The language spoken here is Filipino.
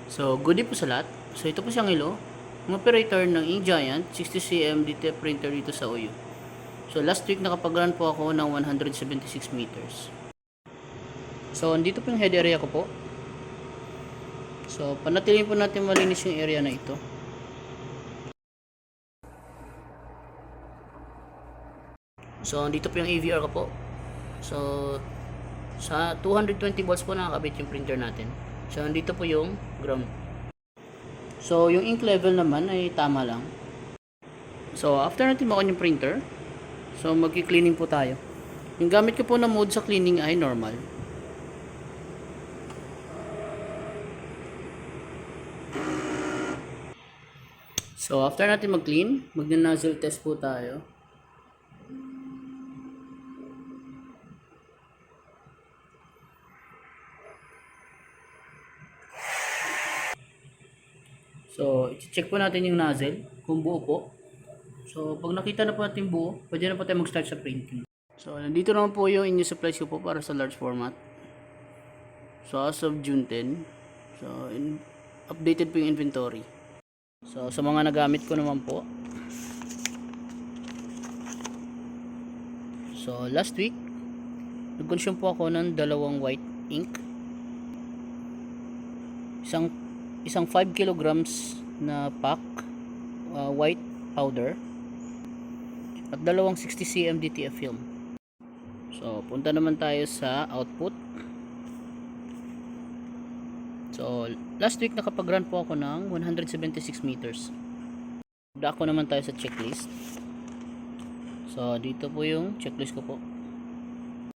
So, good day po sa lahat. So, ito po si Angelo, ang operator ng Ink Giant 60cm DTF printer dito sa OU. So, last week nakapag-run po ako ng 176 meters. So, andito po yung head area ko po. So, panatilihin po natin malinis yung area na ito. So, andito po yung AVR ko po. So, sa 220 volts po nakakabit yung printer natin. So, andito po yung ground. So, yung ink level naman ay tama lang. So, after natin makon yung printer, so magki-cleaning po tayo. Yung gamit ko po na mode sa cleaning ay normal. So, after natin mag-clean, magna-nozzle test po tayo. So, i-check po natin yung nozzle kung buo po. So, pag nakita na po natin buo, pwede na po tayo mag-start sa printing. So, nandito naman po yung inyo supplies ko po para sa large format. So, as of June 10, so, updated po yung inventory. So, sa mga nagamit ko naman po. So, last week, nag-consume po ako ng 2 white ink. Isang 5 kilograms na pack white powder at 2 60cm DTF film. So, punta naman tayo sa output. So, last week nakapag-run po ako ng 176 meters. Dako naman tayo sa checklist. So, dito po yung checklist ko po.